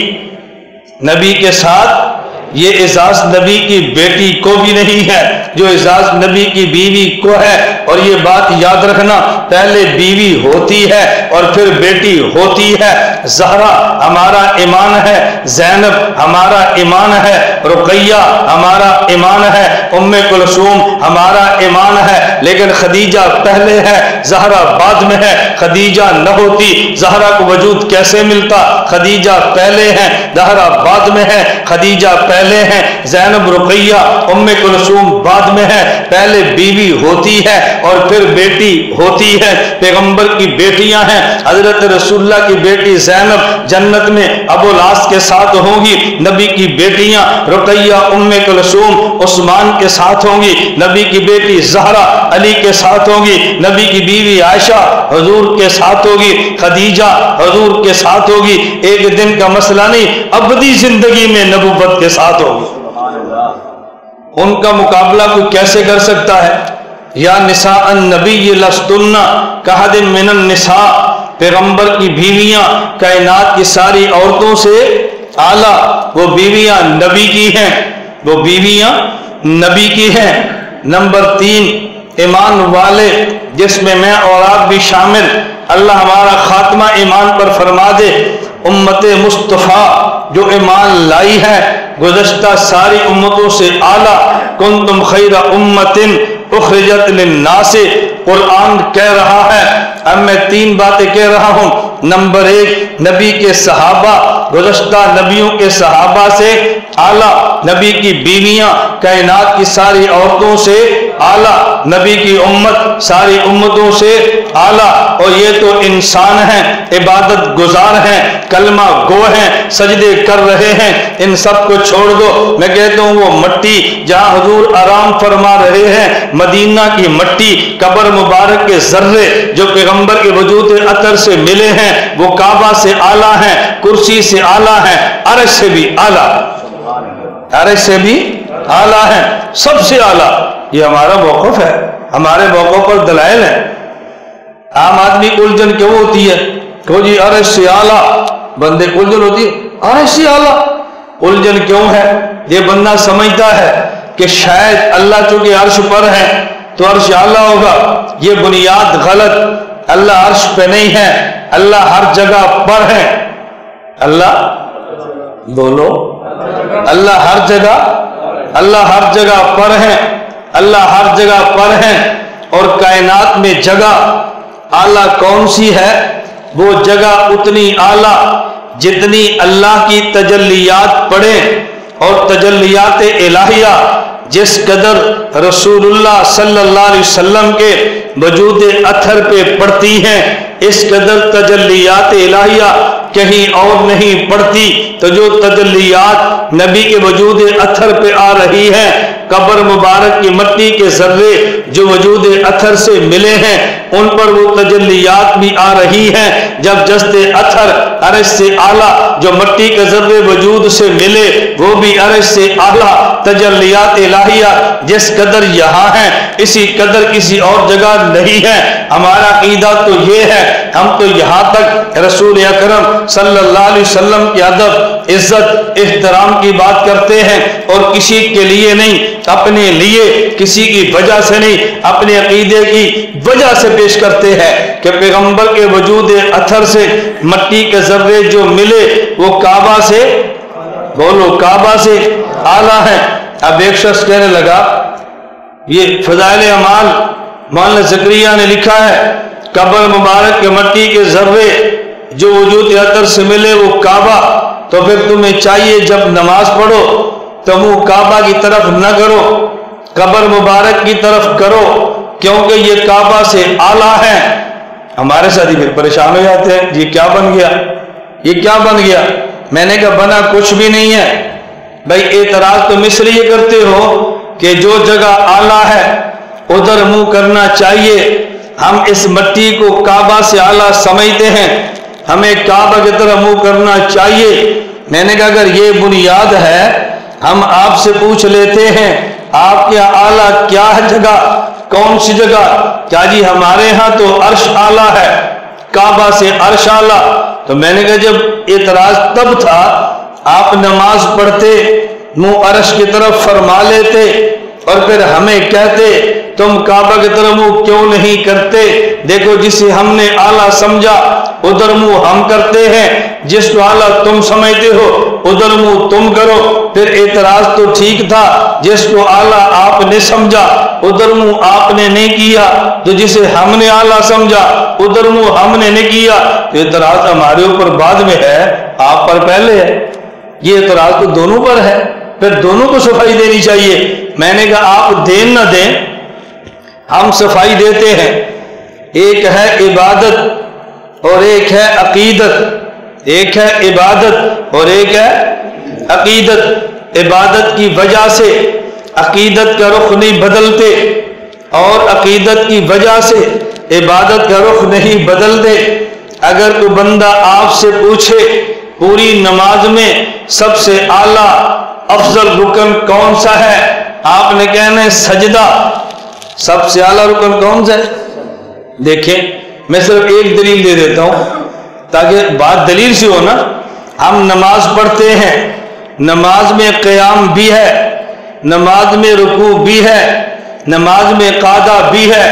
نبی کے ساتھ۔ یہ اعزاز نبی کی بیٹی کو بھی نہیں ہے جو اعزاز نبی کی بیوی کو ہے۔ اور یہ بات یاد رکھنا، پہلے بیوی ہوتی ہے اور پھر بیٹی ہوتی ہے۔ زہرا ہمارا ایمان ہے، زینب ہمارا ایمان ہے، رقیہ ہمارا ایمان ہے، ام کلثوم ہمارا ایمان ہے، لیکن خدیجہ پہلے ہے، زہرا بعد میں ہے۔ خدیجہ نہ ہوتی زہرا کو وجود کیسے ملتا؟ خدیجہ پہلے ہیں، زہرا بعد میں ہے، خدیجہ پہلے ہیں، زینب رقیہ ام کلثوم بعد میں ہے۔ پہلے بیوی ہوتی ہے اور پھر بیٹی ہوتی ہے۔ پیغمبر کی بیٹیاں ہیں، حضرت رسول اللہ کی بیٹی زینب جنت میں ابو الیاس کے ساتھ ہوں گی، نبی کی بیٹیاں رقیہ ام کلثوم عثمان کے ساتھ ہوں گی، نبی کی بیٹی زہرا علی کے ساتھ ہوں گی، نبی کی بیوی عائشہ حضور کے ساتھ ہوگی، خدیجہ حضور کے ساتھ ہوگی۔ ایک دن کا مسئلہ نہیں، ابدی زندگی میں نبوت کے ساتھ ہوگی۔ ان کا مقابلہ کوئی کیسے کر سکتا ہے؟ یا نساء النبی لستن کاحد من النساء، پیغمبر کی بیویاں کائنات کی ساری عورتوں سے اعلیٰ، وہ بیویاں نبی کی ہیں، وہ بیویاں نبی کی ہیں۔ نمبر 3 ایمان والے، جس میں میں اور آپ بھی شامل، اللہ ہمارا خاتمہ ایمان پر فرما دے۔ امت مصطفیٰ جو ایمان لائی ہے گزشتہ ساری امتوں سے اعلیٰ، کنتم خیر امت اخرجت للناس، قرآن کہہ رہا ہے۔ اب میں 3 باتیں کہہ رہا ہوں۔ نمبر 1، نبی کے صحابہ گزشتہ نبیوں کے صحابہ سے اعلیٰ، نبی کی بیویاں کائنات کی ساری عورتوں سے اعلیٰ، نبی کی امت ساری امتوں سے اعلیٰ، اور یہ تو انسان ہیں، عبادت گزار ہیں، کلمہ گو ہیں، سجدے کر رہے ہیں، ان سب کو چھوڑ دو۔ میں کہتا ہوں وہ مٹی جہاں حضور آرام فرما رہے ہیں، مدینہ کی مٹی، قبر مبارک کے ذرے جو پیغمبر کے وجود اطہر سے ملے ہیں، وہ کعبہ سے اعلیٰ ہیں، کرسی سے اعلیٰ ہیں، عرش سے بھی اعلیٰ، عرش سے بھی اعلیٰ ہیں، سب سے اعلیٰ۔ یہ ہمارا موقف ہے، ہمارے موقف پر دلائل ہیں۔ عام آدمی کو الجھن کیوں ہوتی ہے کہ جی عرش سے اعلیٰ، بندے کو الجھن ہوتی ہے عرش سے اعلیٰ، الجھن کیوں ہے؟ یہ بندہ سمجھتا ہے کہ شاید اللہ چونکہ عرش پر ہے تو عرش اعلیٰ ہوگا۔ یہ بنیاد غلط، اللہ عرش پہ نہیں ہے، اللہ ہر جگہ پر ہے۔ اللہ بولو، اللہ ہر جگہ، اللہ ہر جگہ پر ہے، اللہ ہر جگہ پر ہے۔ اور کائنات میں جگہ اعلیٰ کون سی ہے؟ وہ جگہ اتنی اعلیٰ جتنی اللہ کی تجلیات پڑھیں، اور تجلیات الہیہ جس قدر رسول اللہ صلی اللہ علیہ وسلم کے وجود اطہر پہ پڑتی ہیں، اس قدر تجلیات الہیہ کہیں اور نہیں پڑتی۔ تو جو تجلیات نبی کے وجود اطہر پہ آ رہی ہیں، قبر مبارک کی مٹی کے ذرے جو وجود اطہر سے ملے ہیں، ان پر وہ تجلیات بھی آ رہی ہیں۔ جب جسد اطہر عرش سے اعلیٰ، جو مٹی کے ذرے وجود سے ملے وہ بھی عرش سے اعلیٰ، تجلیات الہیہ جس قدر یہاں ہیں اسی قدر کسی اور جگہ نہیں ہے۔ ہمارا عقیدہ تو یہ ہے، ہم تو یہاں تک رسول اکرم صلی اللہ علیہ وسلم کی ادب، عزت، احترام کی بات کرتے ہیں، اور کسی کے لیے نہیں، اپنے لیے، کسی کی وجہ سے نہیں، اپنے عقیدے کی وجہ سے پیش کرتے ہیں کہ پیغمبر کے وجود اطہر سے مٹی کے ذرے جو ملے وہ کعبہ سے، بولو کعبہ سے اعلیٰ ہے۔ اب ایک شخص کہنے لگا، یہ فضائل اعمال مولانا زکریا نے لکھا ہے، قبر مبارک کے مٹی کے ذرے جو وجود اطہر سے ملے وہ کعبہ، تو پھر تمہیں چاہیے جب نماز پڑھو تو منہ کعبہ کی طرف نہ کرو، قبر مبارک کی طرف کرو، کیونکہ یہ کعبہ سے اعلیٰ ہے۔ ہمارے ساتھی پھر پریشان ہو جاتے ہیں، یہ کیا بن گیا، یہ کیا بن گیا؟ میں نے کہا بنا کچھ بھی نہیں ہے بھائی، اعتراض تم اس لیے کرتے ہو کہ جو جگہ اعلیٰ ہے ادھر منہ کرنا چاہیے۔ ہم اس مٹی کو کعبہ سے اعلیٰ سمجھتے ہیں، ہمیں کعبہ کی طرف منہ کرنا چاہیے۔ میں نے کہا اگر یہ بنیاد ہے، ہم آپ سے پوچھ لیتے ہیں آپ کے اعلیٰ کیا ہے جگہ، کون سی جگہ؟ کیا جی ہمارے ہاں تو عرش اعلیٰ ہے، کعبہ سے عرش اعلیٰ۔ تو میں نے کہا جب اعتراض تب تھا آپ نماز پڑھتے منہ عرش کی طرف فرما لیتے، اور پھر ہمیں کہتے تم کعبہ کی طرف منہ کیوں نہیں کرتے؟ دیکھو جسے ہم نے اعلیٰ سمجھا ادھر منہ ہم کرتے ہیں، جس کو اعلیٰ تم سمجھتے ہو ادھر منہ تم کرو۔ پھر اعتراض تو ٹھیک تھا، جس کو اعلیٰ آپ نے سمجھا ادھر منہ آپ نے نہیں کیا، تو جسے ہم نے اعلیٰ سمجھا ادھر منہ ہم نے نہیں کیا، تو اعتراض ہمارے اوپر بعد میں ہے، آپ پر پہلے ہے۔ یہ اعتراض تو دونوں پر ہے، پھر دونوں کو صفائی دینی چاہیے۔ میں نے کہا آپ دین نہ دیں، ہم صفائی دیتے ہیں۔ ایک ہے عبادت اور ایک ہے عقیدت، ایک ہے عبادت اور ایک ہے عقیدت۔ عبادت کی وجہ سے عقیدت کا رخ نہیں بدلتے، اور عقیدت کی وجہ سے عبادت کا رخ نہیں بدلتے۔ اگر کوئی بندہ آپ سے پوچھے پوری نماز میں سب سے اعلیٰ افضل رکن کون سا ہے، آپ نے کہنا ہے سجدہ۔ سب سے اعلیٰ رکن کون سا ہے؟ دیکھیں میں صرف ایک دلیل دے دیتا ہوں تاکہ بات دلیل سے ہو نا۔ ہم نماز پڑھتے ہیں، نماز میں قیام بھی ہے، نماز میں رکوع بھی ہے، نماز میں قعدہ بھی ہے،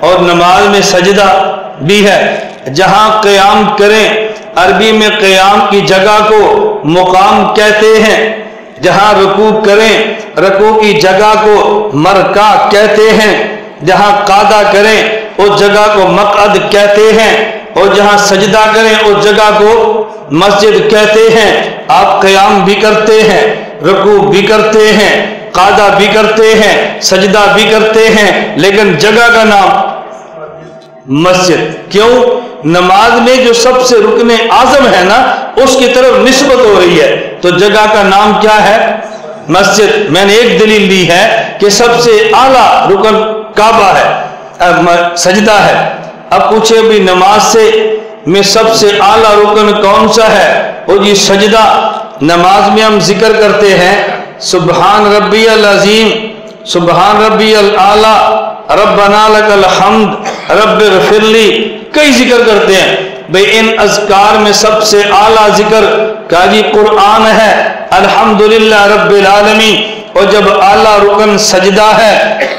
اور نماز میں سجدہ بھی ہے۔ جہاں قیام کریں، عربی میں قیام کی جگہ کو مقام کہتے ہیں، جہاں رکوع کریں رکوع کی جگہ کو مرکع کہتے ہیں، جہاں قعدہ کریں اس جگہ کو مقعد کہتے ہیں، اور جہاں سجدہ کریں اس جگہ کو مسجد کہتے ہیں۔ آپ قیام بھی کرتے ہیں، رکوع بھی کرتے ہیں، قعدہ بھی کرتے ہیں، سجدہ بھی کرتے ہیں، لیکن جگہ کا نام مسجد۔ کیوں؟ نماز میں جو سب سے رکن اعظم ہے نا اس کی طرف نسبت ہو رہی ہے، تو جگہ کا نام کیا ہے؟ مسجد۔ میں نے ایک دلیل دی ہے کہ سب سے اعلیٰ رکن کعبہ ہے، سجدہ ہے۔ اب پوچھے بھی نماز سے میں سب سے اعلیٰ رکن کون سا ہے؟ وہ جی سجدہ۔ نماز میں ہم ذکر کرتے ہیں سبحان ربی العظیم، سبحان ربی الاعلیٰ، ربنا لک الحمد، رب اغفر لی، کئی ذکر کرتے ہیں۔ بھئی ان اذکار میں سب سے اعلیٰ ذکر کا جی قرآن ہے، الحمدللہ رب العالمین۔ اور جب اعلیٰ رکن سجدہ ہے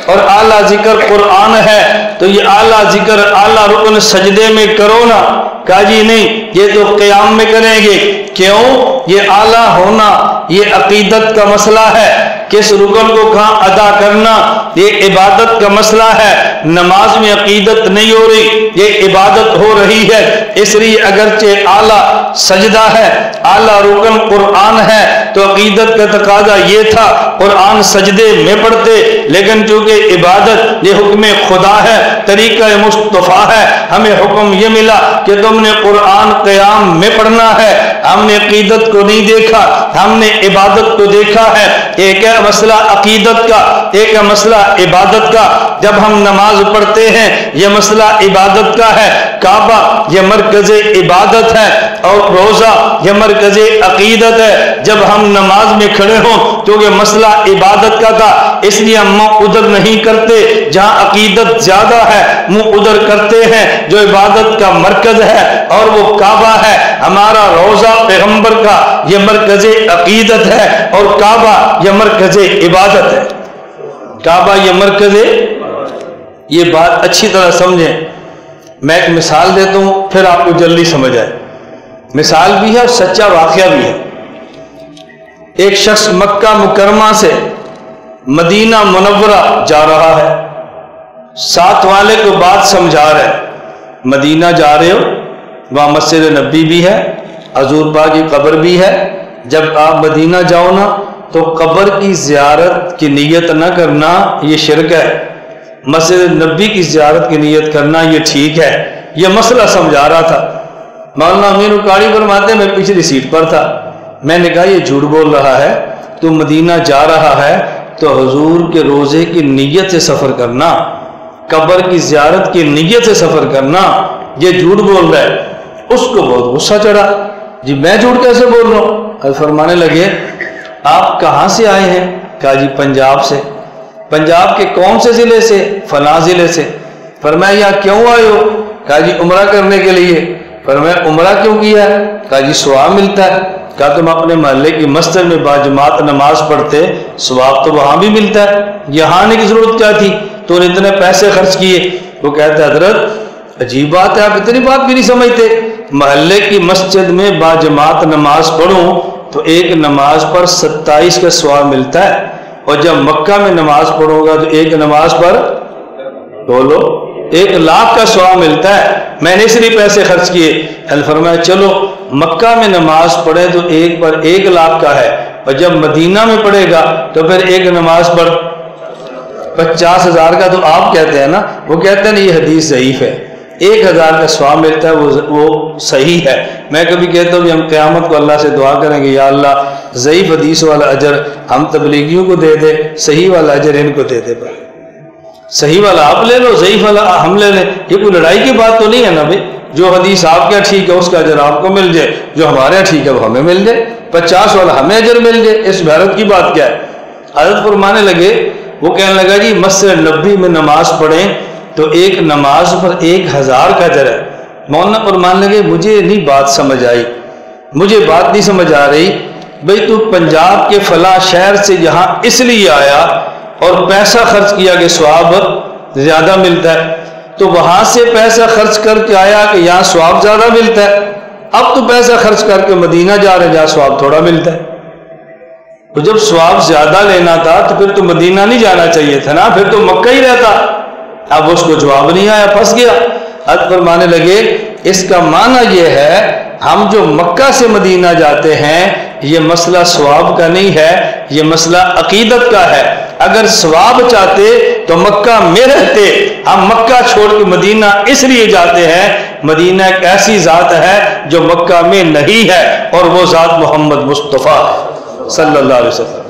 اور اعلیٰ ذکر قرآن ہے تو یہ اعلیٰ ذکر اعلیٰ رکن سجدے میں کرو نا، کہا جی نہیں یہ تو قیام میں کریں گے۔ کیوں؟ یہ اعلیٰ ہونا یہ عقیدت کا مسئلہ ہے، کس رکن کو کہاں ادا کرنا یہ عبادت کا مسئلہ ہے۔ نماز میں عقیدت نہیں ہو رہی، یہ عبادت ہو رہی ہے۔ اس لیے اگرچہ اعلیٰ سجدہ ہے، اعلیٰ رکن قرآن ہے، تو عقیدت کا تقاضا یہ تھا قرآن سجدے میں پڑھتے، لیکن چونکہ عبادت یہ حکم خدا ہے، طریقہ مصطفیٰ ہے، ہمیں حکم یہ ملا کہ تم نے قرآن قیام میں پڑھنا ہے۔ ہم نے عقیدت کو نہیں دیکھا، ہم نے عبادت کو دیکھا ہے۔ ایک ہے مسئلہ عقیدت کا، ایک ہے مسئلہ عبادت کا۔ جب ہم نماز پڑھتے ہیں یہ مسئلہ عبادت کا ہے، کعبہ یہ مرکز عبادت ہے، اور روزہ یہ مرکز عقیدت ہے۔ جب ہم نماز میں کھڑے ہوں کیونکہ مسئلہ عبادت کا تھا، اس لیے ہم منہ ادھر نہیں کرتے جہاں عقیدت زیادہ ہے، منہ ادھر کرتے ہیں جو عبادت کا مرکز ہے اور وہ کعبہ ہے۔ ہمارا روزہ پیغمبر کا یہ مرکز عقیدت ہے، اور کعبہ یہ مرکز عبادت ہے۔ کعبہ یہ مرکز، یہ بات اچھی طرح سمجھیں۔ میں ایک مثال دیتا ہوں پھر آپ کو جلدی سمجھ آئے۔ مثال بھی ہے اور سچا واقعہ بھی ہے۔ ایک شخص مکہ مکرمہ سے مدینہ منورہ جا رہا ہے، ساتھ والے کو بات سمجھا رہے ہیں، مدینہ جا رہے ہو وہاں مسجد نبی بھی ہے، حضور پاک کی قبر بھی ہے، جب آپ مدینہ جاؤ نا تو قبر کی زیارت کی نیت نہ کرنا یہ شرک ہے، مسجد نبی کی زیارت کی نیت کرنا یہ ٹھیک ہے۔ یہ مسئلہ سمجھا رہا تھا۔ مولانا امین اکاڑی فرماتے میں پچھلی سیٹ پر تھا، میں نے کہا یہ جھوٹ بول رہا ہے، تو مدینہ جا رہا ہے تو حضور کے روزے کی نیت سے سفر کرنا، قبر کی زیارت کی نیت سے سفر کرنا، یہ جھوٹ بول رہا ہے۔ اس کو بہت غصہ چڑھا، جی میں جھوٹ کیسے بول رہا ہوں؟ حضرت فرمانے لگے آپ کہاں سے آئے ہیں؟ کہا جی پنجاب سے۔ پنجاب کے کون سے ضلع سے؟ فلاں ضلع سے۔ فرمایا یہاں کیوں آئے ہو؟ کہا جی عمرہ کرنے کے لیے۔ فرمایا عمرہ کیوں کیا ہے؟ کہا جی ثواب ملتا ہے۔ کہا تم اپنے محلے کی مسجد میں باجماعت نماز پڑھتے، ثواب تو وہاں بھی ملتا ہے، یہاں آنے کی ضرورت کیا تھی؟ تو نے اتنے پیسے خرچ کیے۔ وہ کہتے ہیں حضرت عجیب بات ہے، آپ اتنی بات بھی نہیں سمجھتے، محلے کی مسجد میں باجماعت نماز پڑھوں تو ایک نماز پر 27 کا ثواب ملتا ہے، اور جب مکہ میں نماز پڑھوں گا تو ایک نماز پر بولو 1,00,000 کا ثواب ملتا ہے، میں نے اس لیے پیسے خرچ کیے۔ فرمایا چلو مکہ میں نماز پڑھے تو ایک پر 1,00,000 کا ہے، اور جب مدینہ میں پڑھے گا تو پھر ایک نماز پر 50,000 کا۔ تو آپ کہتے ہیں نا، وہ کہتے ہیں نا یہ حدیث ضعیف ہے، 1,000 کا ثواب ملتا ہے، وہ صحیح ہے۔ میں کبھی کہتا ہوں کہ ہم قیامت کو اللہ سے دعا کریں گے یا اللہ ضعیف حدیث والا اجر ہم تبلیغیوں کو دے دے، صحیح والا اجر ان کو دے دے، صحیح والا آپ لے لو، ضعیف والا ہم لے لیں۔ یہ کوئی لڑائی کی بات تو نہیں ہے نا بھائی، جو حدیث آپ کیا ٹھیک ہے اس کا اجر آپ کو مل جائے، جو ہمارے ٹھیک ہے وہ ہمیں مل جائے، 50 والا ہمیں اجر مل جائے، اس بھیرت کی بات کیا ہے؟ حضرت فرمانے لگے، وہ کہنے لگا جی مسجد نبی میں نماز پڑھیں تو ایک نماز پر 1,000 کا اجر ہے۔ مولانا فرمانے لگے مجھے نہیں بات سمجھ آئی، مجھے بات نہیں سمجھ آ رہی، بھئی تو پنجاب کے فلاں شہر سے یہاں اس لیے آیا اور پیسہ خرچ کیا کہ ثواب زیادہ ملتا ہے، تو وہاں سے پیسہ خرچ کر کے آیا کہ یہاں ثواب زیادہ ملتا ہے۔ اب تو پیسہ خرچ کر کے مدینہ جا رہے، جہاں ثواب تھوڑا ملتا ہے. تو جب ثواب زیادہ لینا تھا تو پھر تو مدینہ نہیں جانا چاہیے تھا نا، پھر تو مکہ ہی رہتا. اب اس کو جواب نہیں آیا، پھنس گیا. حضرت فرمانے لگے اس کا معنی یہ ہے ہم جو مکہ سے مدینہ جاتے ہیں یہ مسئلہ ثواب کا نہیں ہے، یہ مسئلہ عقیدت کا ہے. اگر ثواب چاہتے تو مکہ میں رہتے. ہم مکہ چھوڑ کے مدینہ اس لیے جاتے ہیں، مدینہ ایک ایسی ذات ہے جو مکہ میں نہیں ہے، اور وہ ذات محمد مصطفیٰ صلی اللہ علیہ وسلم.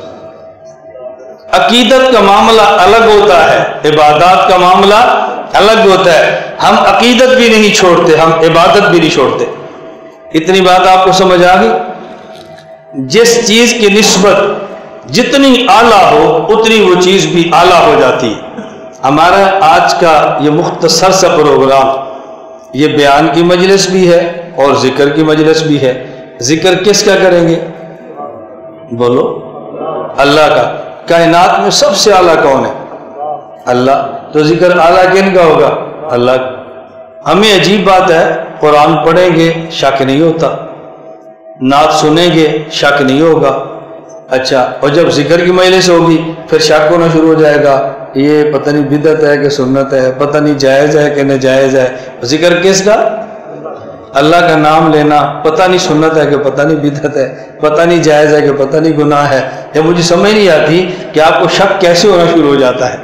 عقیدت کا معاملہ الگ ہوتا ہے، عبادات کا معاملہ الگ ہوتا ہے. ہم عقیدت بھی نہیں چھوڑتے، ہم عبادت بھی نہیں چھوڑتے. اتنی بات آپ کو سمجھ آ گئی؟ جس چیز کی نسبت جتنی اعلیٰ ہو اتنی وہ چیز بھی اعلیٰ ہو جاتی ہے. ہمارا آج کا یہ مختصر سا پروگرام یہ بیان کی مجلس بھی ہے اور ذکر کی مجلس بھی ہے. ذکر کس کا کریں گے؟ بولو. اللہ کا. کائنات میں سب سے اعلیٰ کون ہے؟ اللہ. تو ذکر اعلیٰ کن کا ہوگا؟ اللہ کا. ہمیں عجیب بات ہے، قرآن پڑھیں گے شک نہیں ہوتا، نعت سنیں گے شک نہیں ہوگا. اچھا، اور جب ذکر کی مجلس ہوگی پھر شک ہونا شروع ہو جائے گا، یہ پتہ نہیں بدعت ہے کہ سنت ہے، پتہ نہیں جائز ہے کہ ناجائز ہے. ذکر کس کا؟ اللہ کا نام لینا. پتہ نہیں سنت ہے کہ پتہ نہیں بدعت ہے، پتہ نہیں جائز ہے کہ پتہ نہیں گناہ ہے. یہ مجھے سمجھ نہیں آتی کہ آپ کو شک کیسے ہونا شروع ہو جاتا ہے،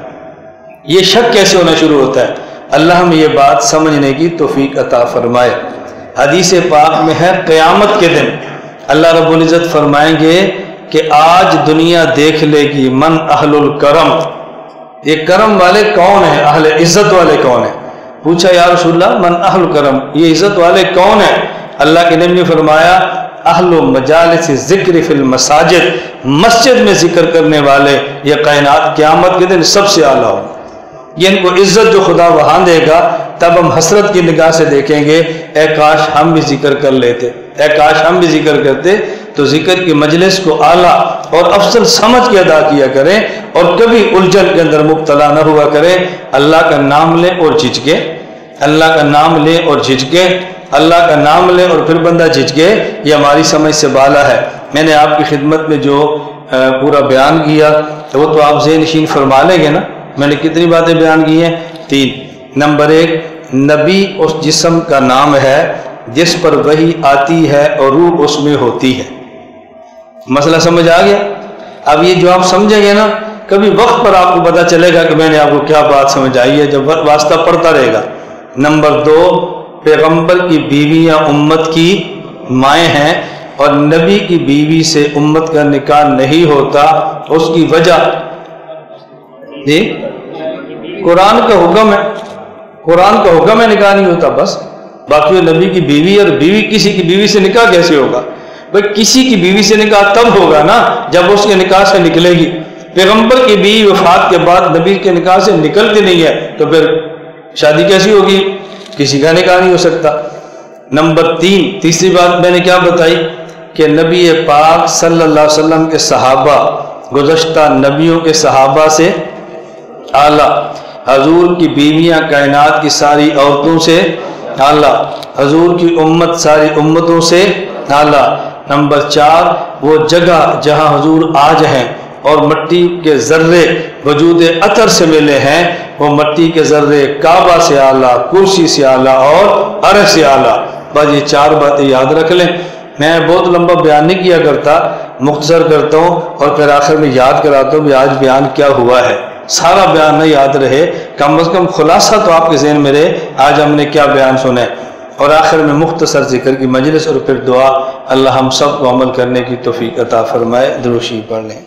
یہ شک کیسے ہونا شروع ہوتا ہے. اللہ ہمیں یہ بات سمجھنے کی توفیق عطا فرمائے. حدیث پاک میں ہے قیامت کے دن اللہ رب العزت فرمائیں گے کہ آج دنیا دیکھ لے گی من اہل الکرم. یہ کرم والے کون ہیں؟ اہل عزت والے کون ہیں؟ پوچھا یا رسول اللہ من اہل الکرم، یہ عزت والے کون ہیں؟ اللہ کے نبی نے فرمایا اہل مجالس ذکر فی المساجد، مسجد میں ذکر کرنے والے یہ کائنات قیامت کے دن سب سے اعلیٰ ہوں. یہ ان کو عزت جو خدا وہاں دے گا تب ہم حسرت کی نگاہ سے دیکھیں گے اے کاش ہم بھی ذکر کر لیتے، اے کاش ہم بھی ذکر کرتے. تو ذکر کی مجلس کو اعلیٰ اور افضل سمجھ کے ادا کیا کریں اور کبھی الجھن کے اندر مبتلا نہ ہوا کریں. اللہ کا نام لیں اور جھجکے، اللہ کا نام لیں اور جھجکے، اللہ کا نام لیں اور پھر بندہ جھجکے، یہ ہماری سمجھ سے بالا ہے. میں نے آپ کی خدمت میں جو پورا بیان کیا وہ تو آپ ذہن نشین فرما لیں گے نا. میں نے کتنی باتیں بیان کی ہیں؟ 3. نمبر 1، نبی اس جسم کا نام ہے جس پر وحی آتی ہے اور روح اس میں ہوتی ہے. مسئلہ سمجھ آ گیا؟ اب یہ جو آپ سمجھیں گے نا کبھی وقت پر آپ کو پتہ چلے گا کہ میں نے آپ کو کیا بات سمجھ آئی ہے جب واسطہ پڑتا رہے گا. نمبر 2، پیغمبر کی بیویاں امت کی مائیں ہیں اور نبی کی بیوی سے امت کا نکاح نہیں ہوتا. اس کی وجہ جی قرآن کا حکم ہے، قرآن کا حکم ہے نکاح نہیں ہوتا بس. باقی وہ نبی کی بیوی اور بیوی کسی کی بیوی سے نکاح کیسے ہوگا؟ بھائی کسی کی بیوی سے نکاح تب ہوگا نا جب اس کے نکاح سے نکلے گی. پیغمبر کی بیوی وفات کے بعد نبی کے نکاح سے نکلتی نہیں ہے تو پھر شادی کیسی ہوگی؟ کسی کا نکاح نہیں ہو سکتا. نمبر 3، تیسری بات میں نے کیا بتائی کہ نبی پاک صلی اللہ علیہ وسلم کے صحابہ گزشتہ نبیوں کے صحابہ سے اعلیٰ، حضور کی بیویاں کائنات کی ساری عورتوں سے اعلیٰ، حضور کی امت ساری امتوں سے اعلیٰ. نمبر 4، وہ جگہ جہاں حضور آج ہیں اور مٹی کے ذرے وجود اطہر سے ملے ہیں وہ مٹی کے ذرے کعبہ سے اعلیٰ، کرسی سے اعلیٰ اور عرش سے اعلیٰ. بس یہ 4 باتیں یاد رکھ لیں. میں بہت لمبا بیان نہیں کیا کرتا، مختصر کرتا ہوں اور پھر آخر میں یاد کراتا ہوں کہ آج بیان کیا ہوا ہے. سارا بیان نہ یاد رہے، کم از کم خلاصہ تو آپ کے ذہن میں رہے آج ہم نے کیا بیان سنا ہے. اور آخر میں مختصر ذکر کی مجلس اور پھر دعا. اللہ ہم سب کو عمل کرنے کی توفیق عطا فرمائے. درود شریف پڑھ لیں.